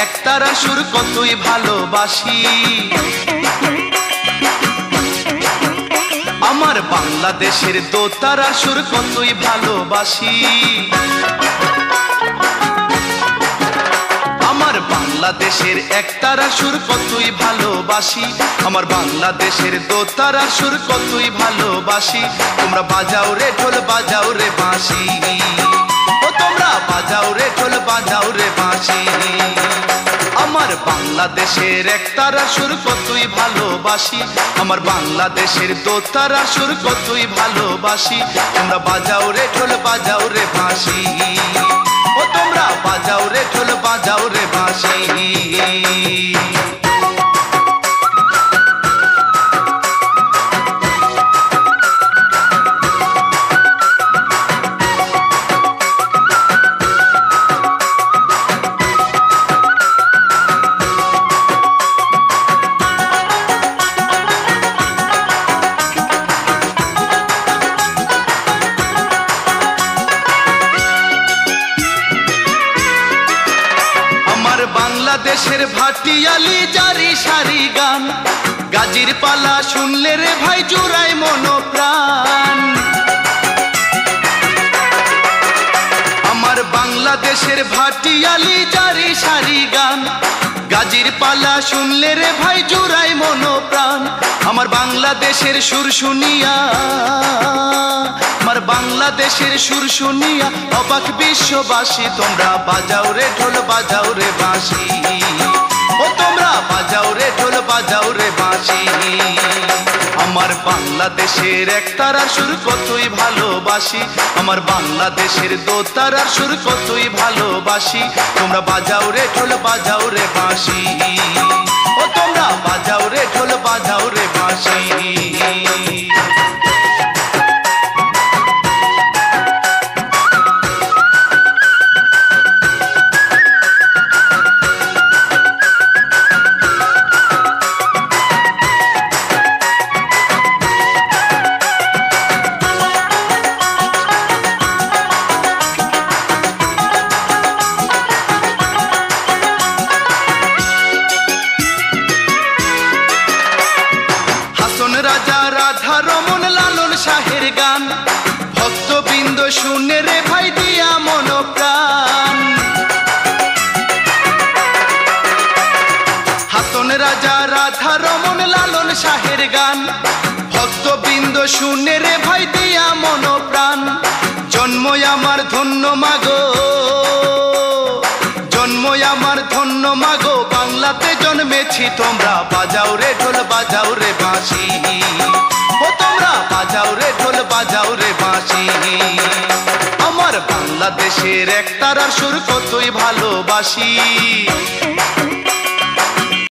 একতারা সুর কতই ভালোবাসি। আমার বাংলাদেশের দোতারা সুর কতই ভালোবাসি। আমার বাংলাদেশের একতারা সুর কতই ভালোবাসি। আমার বাংলাদেশের দোতারা সুর কতই ভালোবাসি। তোমরা বাজাও রে ঢোল বাজাও রে বাঁশি, ও তোমরা বাজাও রে ঢোল বাজাও রে বাঁশি। আমার বাংলাদেশের একতারা সুর কতই ভালোবাসি। আমার বাংলাদেশের দোতারা সুর কতই ভালোবাসি। তোমরা বাজাও রে ঢোল বাজাও রে বাঁশি, ও তোমরা বাজাও রে ঢোল বাজাও রে বাঁশি। বাংলাদেশের ভাটিয়ালি জারি সারি গান, গাজীর পালা শুনলে রে ভাই জুড়াই মনোপ্রাণ। আমার বাংলাদেশের ভাটিয়ালি জারি সারি গান, গাজীর পালা শুনলে রে ভাই জুড়াই মনোপ্রাণ। আমার বাংলাদেশের সুর শুনিয়া, আমার বাংলাদেশের সুর শুনিয়া অবাক বিশ্ববাসী। তোমরা বাজাও রে ঢোল বাজাও রে বাঁশি, ও তোমরা বাজাও রে ঢোল বাজাও রে বাঁশি। আমার বাংলাদেশের একতারার সুর কতই ভালোবাসি। আমার বাংলাদেশের দোতারার সুর কতই ভালোবাসি। তোমরা বাজাও রে ঢোল বাজাও রে বাঁশি, ও তোমরা বাজাও রে ঢোল বাজাও রে বাঁশি। রাজা রাধা রমন লালন শাহের গান, ভক্তবৃন্দ শুনে রে ভাই দিয়া মনোপ্রাণ। হাসন রাজা রাধা রমন লালন শাহের গান, ভক্তবৃন্দ শুনে রে ভাই দিয়া মনোপ্রাণ। জন্মই আমার ধন্য মাগো, জন্মই আমার ধন্য মাগো, বাংলাতে জন্মেছি। তোমরা বাজাও রে ঢোল বাজাও রে বাঁশি, ও তোমরা বাজাও রে ঢোল বাজাও রে বাঁশি। আমার বাংলাদেশের একতারার সুর কতই ভালোবাসি।